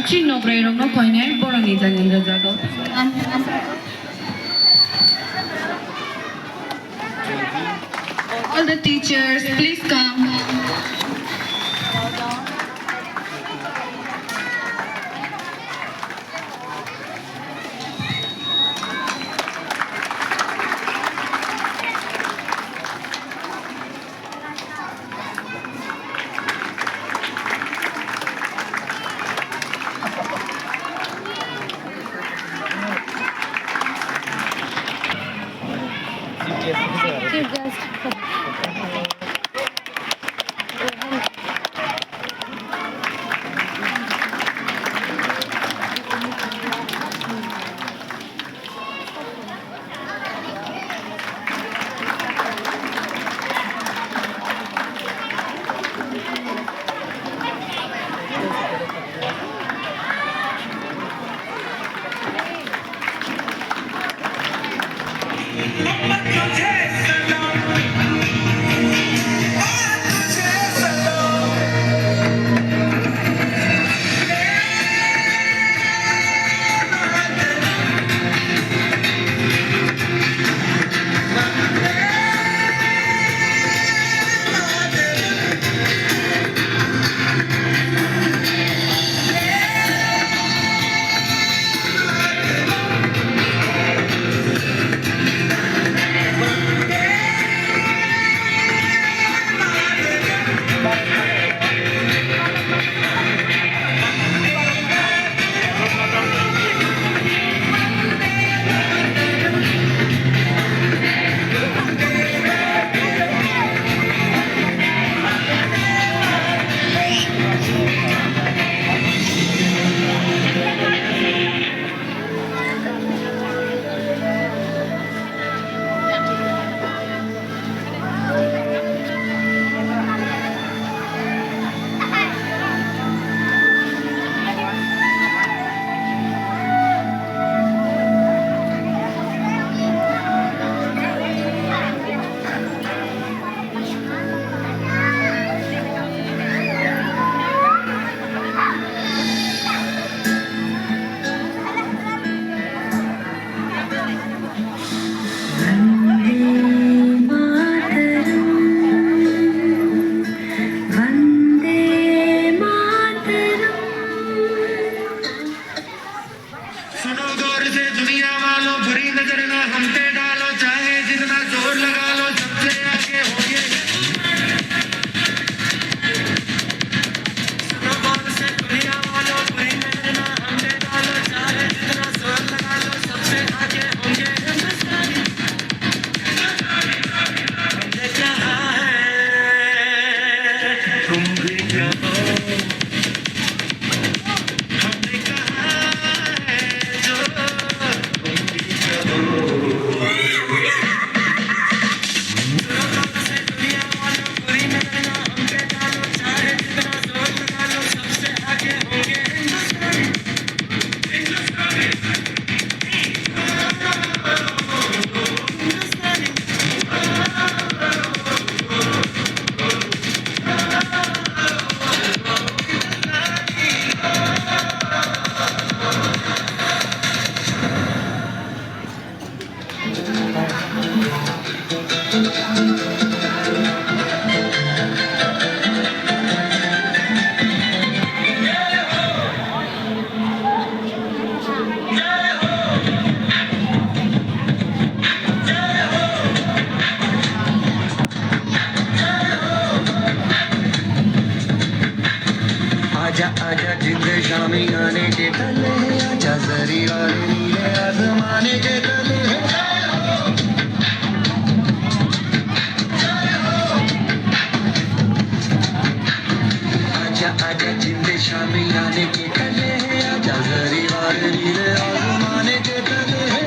Chino Grero no Coine, Boronita in the Zago. All the teachers, please come. आजा आजा जिंद शामी आने के तले है आजा जरी वाले नीले आसमाने के तले है आजा आजा जिंद शामी आने के तले है आजा जरी वाले नीले आसमाने के तले है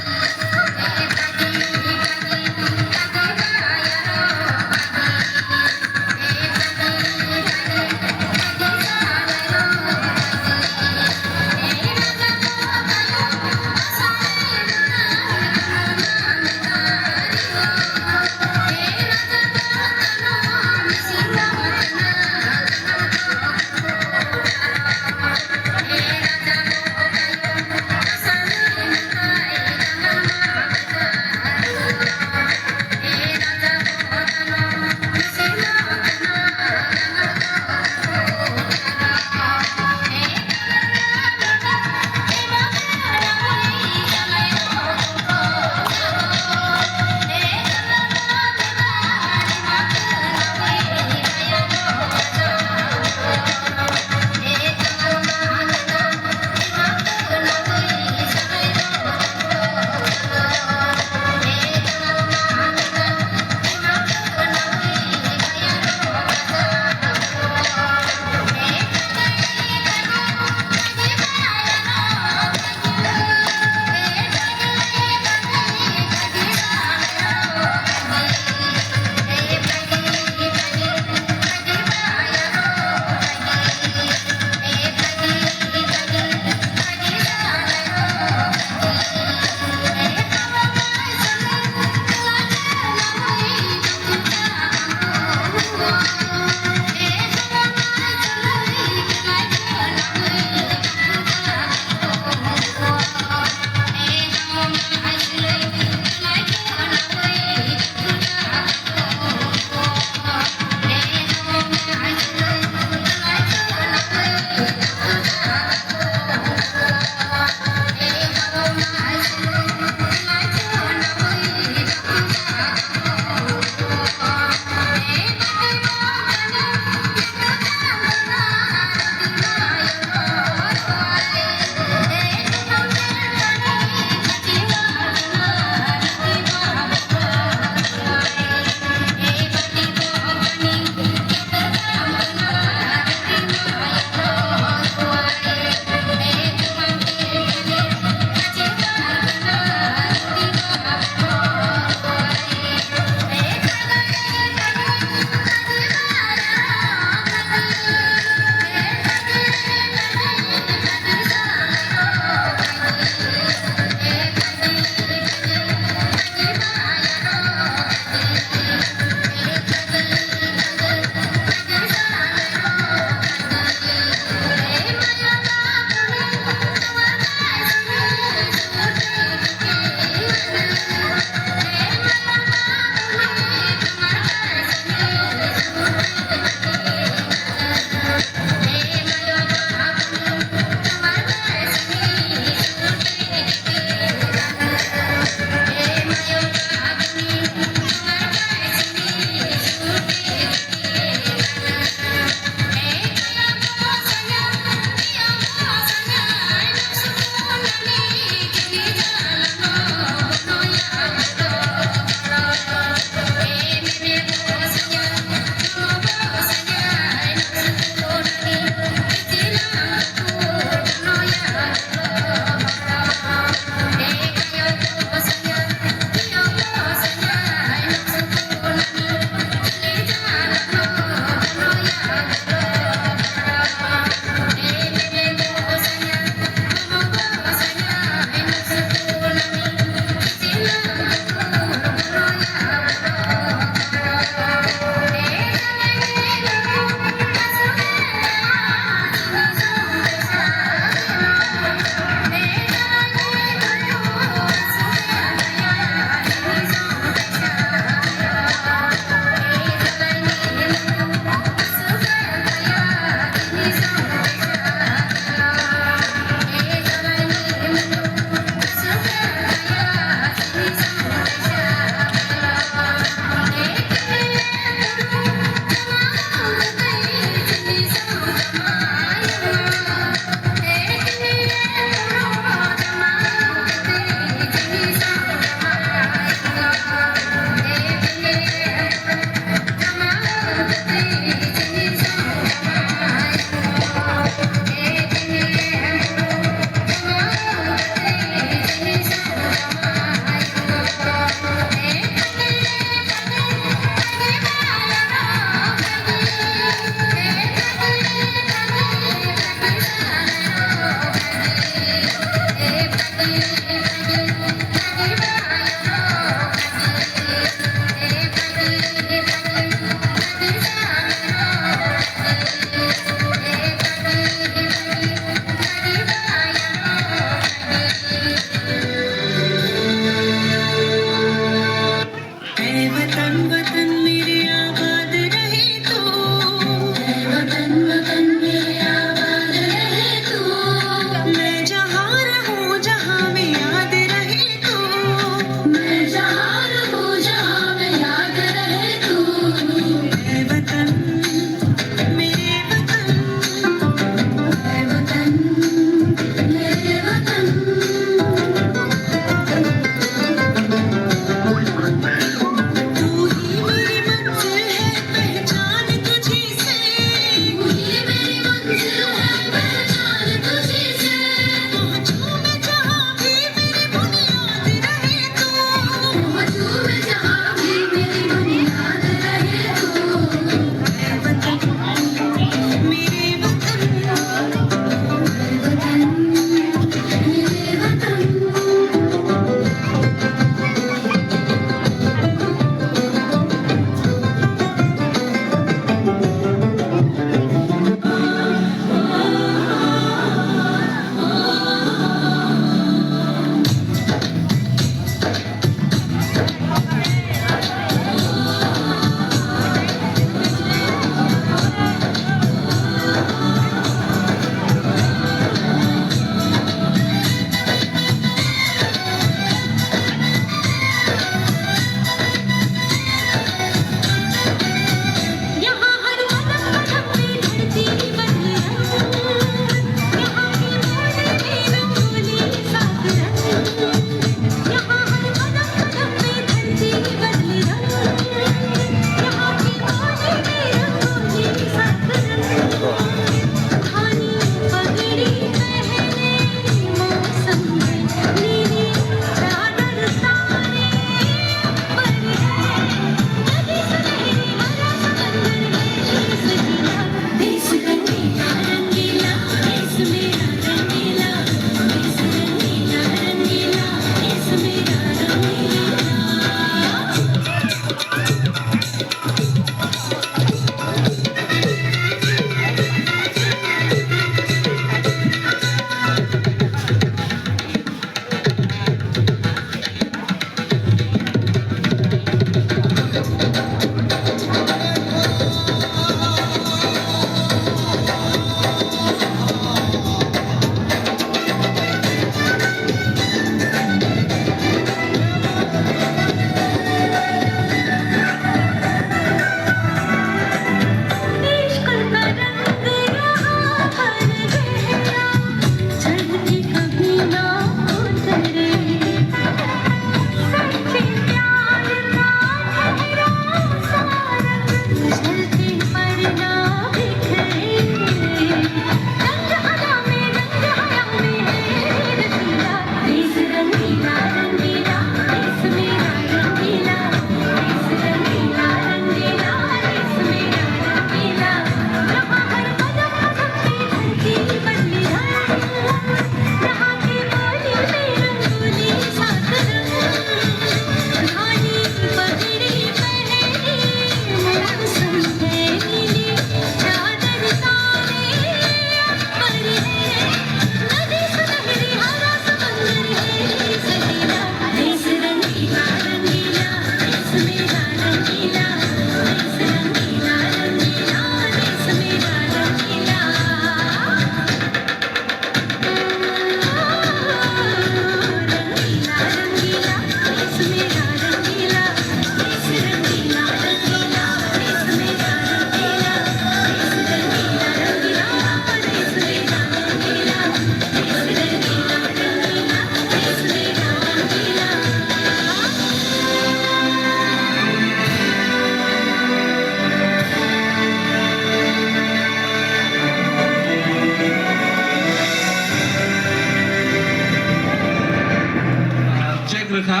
reka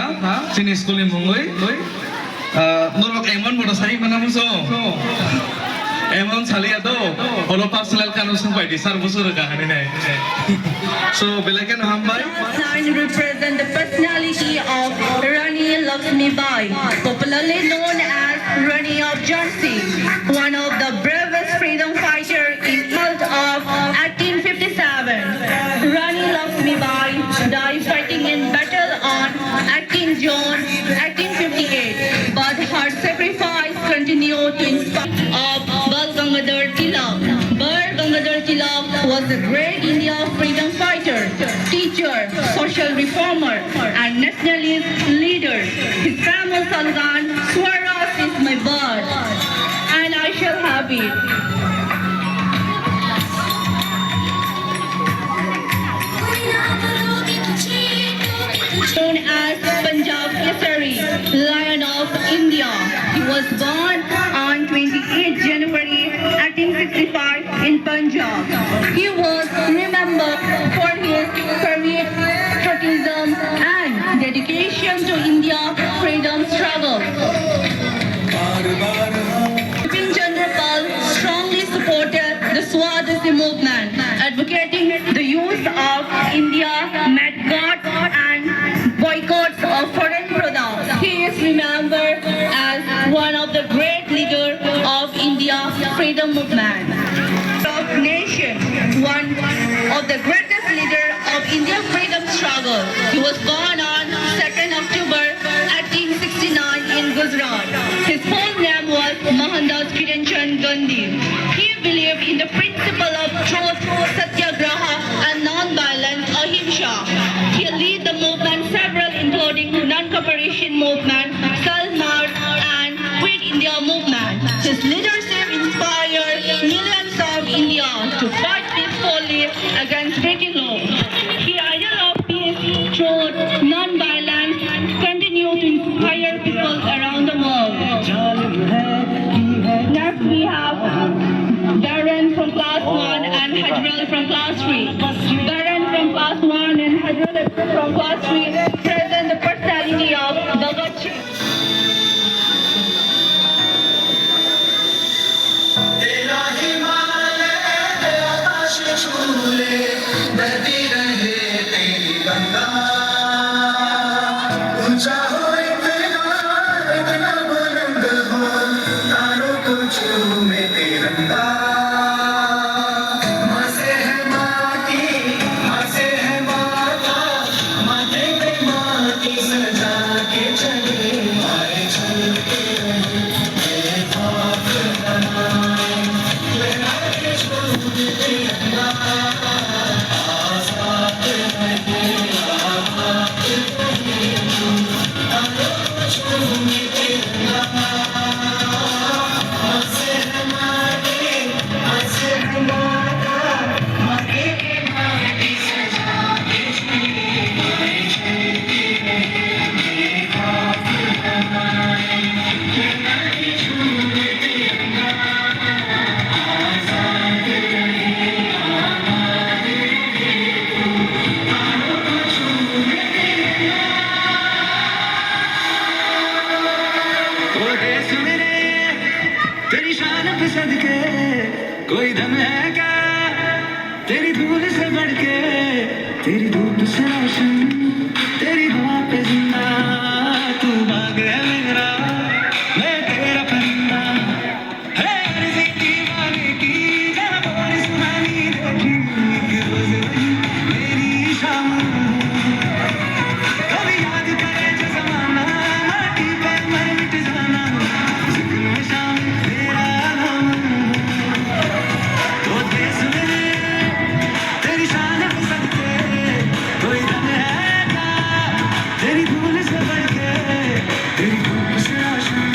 sini school yang mungoi norok emon bodo sai mana muso emon sali ado olo parcel kan usung pai di sar busu reka hani nai so belakan hambai Sign represent the personality of Rani Lakshmibai, popularly known as Rani of Jhansi, one of the bravest freedom fighters in month of 1857. Rani Lakshmibai died fighting in battle on 18 June 1858, but her sacrifice continued to inspire of Bal Gangadhar Tilak. Bal Gangadhar Tilak was a great India freedom fighter, teacher, social reformer, and nationalist leader. His famous slogan, Swaraj is my birth, and I shall have it. Known as Punjab Kesari, Lion of India. He was born on 28 January 1865 in Punjab. He was remembered for his patriotism and dedication to India freedom struggle. Bipin Chandra Pal strongly supported the Swadesi movement, advocating the use of India boycott and boycotts of foreign products. He is remembered as one of the great leaders of India freedom movement. Of nation, one of the greatest leaders of India freedom struggle. He was born on 2nd October 1869 in Gujarat. His full name was Mohandas Kiranchand Gandhi. He believed in the principle of truth, satyagraha, and non-violence, ahimsa. He led the movement several, including non-cooperation movement, Salmar, and Quit India movement. His leadership inspired millions of Indians to fight peacefully against breaking law. The idea of peace, truth, non-violence continue to inspire people around the world. Next we have Darren from class 1 and Hajral from class 3. Darren from class 1 and Hajral from class 3 present the personality of Bhagat Singh. तेरा हिमालय आकाश छूले बहती रहे तेरी गंगा ऊंचा हो इतना बुलंद हो तारों को छूमे तिरंगा माँ से है माटी माँ से है माता माथे पे माटी सजा के चले आए चलते रहे तेरे पाप बनाए तेरा के छूमे तिरंगा आजाद रहे आबाद रहे तारों को छूमे तिरंगा माँ से है माटी माँ से है माता माथे पे माटी सजा के चले आए चलते रहे तेरे पाप बनाए तेरा के छूमे तिरंगा आजाद रहे आबाद रहे तारों को छूमे तिरंगा ओ देश मेरे तेरी शान पे सदके कोई दम है क्या तेरी धूल से बढ़ के तेरी धूप से रोशन तेरी हवा पे जिंदा तू भाग है मेरा मैं तेरा परिंदा है अर्ज़ी दीवाने की जहाँ बोल सुनानी देखी एक रोज वही मेरी शाम कभी याद करे जो ज़माना माटी पे मर मिट जाना जिक्र में शाम तेरा नाम तो देश मेरे तेरी शान पे सदके कोई दम है क्या तेरी धूल से बढ़ के तेरी धूप से रोशन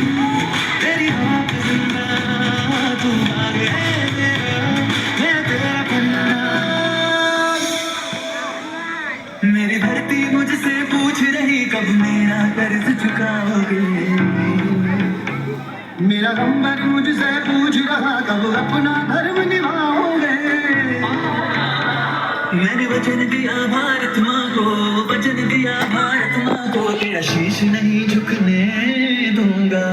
तेरी हवा पे जिंदा तू आगे है मेरा मैं तेरा पन्ना मेरी धरती मुझसे पूछ रही कब मेरा कर्ज चुकाओगे मेरा गंबर मुझसे पूछ रहा कब अपना धर्म निभाओगे मैंने वचन दिया भारत माँ को वचन दिया भारत माँ को तेरा शीश नहीं झुकने दूंगा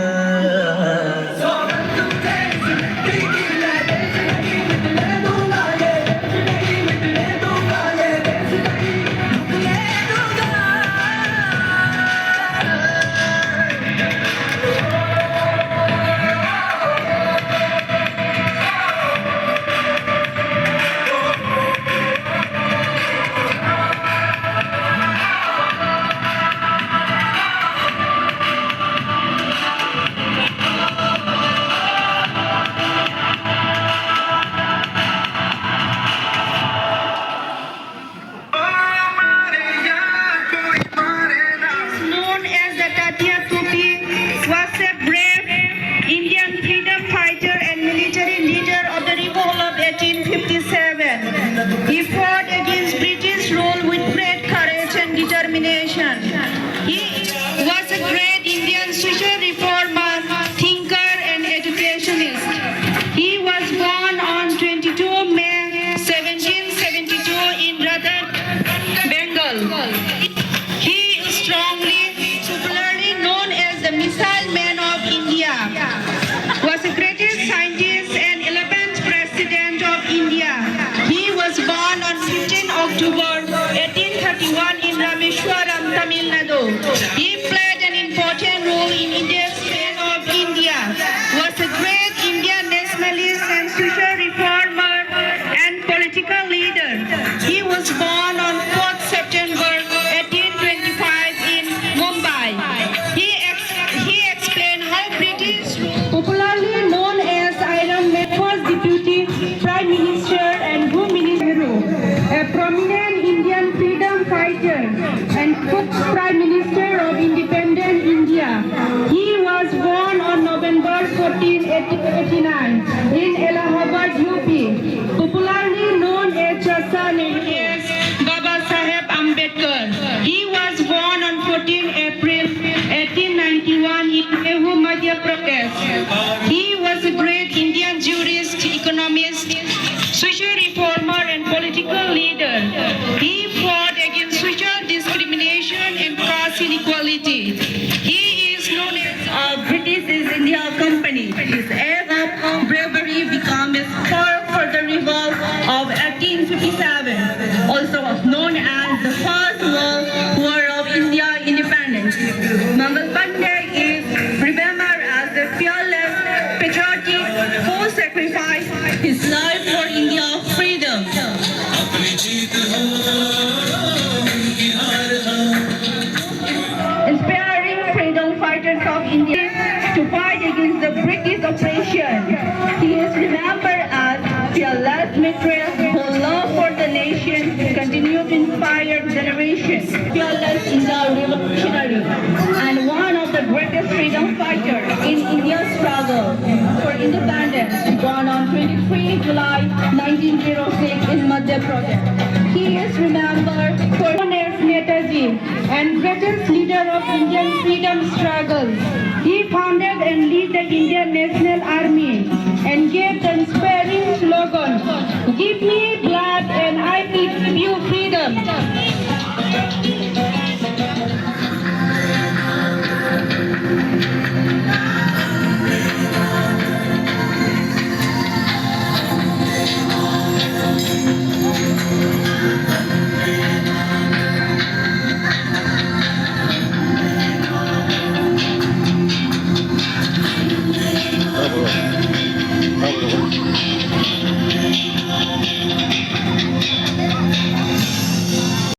Known as the Tatia Tupi, was a brave Indian freedom fighter and military leader of the revolt of 1857. He fought against British rule with great courage and determination. He was a great Indian social reformer, thinker and educationist. He was born on 22 May 1772 in Radha, Bengal. He is popularly known as the Missile Man of India, was the greatest scientist and 11th President of India. He was born on 15 October 1831 in Rameshwaram, Tamil Nadu. He played an important role in India's state of India, was a great Indian nationalist and social reformer and political leader. He was born on 4th September 1825 in Mumbai. He explained how British, popularly known as Iron Man, was Deputy Prime Minister and Home Minister, a prominent Indian freedom fighter and first Prime Minister of independent India. He was born on November 14, 1889 in Allahabad, UP, popularly known as Chacha Nehru Baba Saheb Ambedkar. He was born on 14 April 1891 in Mehu, Madhya Pradesh. He was a great Indian jurist, economist, social reformer and political leader. He fought against social discrimination and caste inequality. He is known as British East India Company. His act of bravery became a spark for the revolt of 1857, also known as the First World War of India Independence. Mangal Pandey is remembered as the fearless patriotic who sacrificed his life for India's freedom. Inspiring freedom fighters of India to fight against the British oppression. He is remembered as fearless patriot whose love for the nation continued to inspire generations. Fearless Indian revolutionary and one of the greatest freedom fighters in India's struggle for independence, born on 23 July 1906 in Madhya Pradesh. He is remembered for known as Netaji and greatest leader of Indian freedom struggle. He founded and led the Indian National Army and gave the inspiring slogan, "Give me blood and I will give you freedom."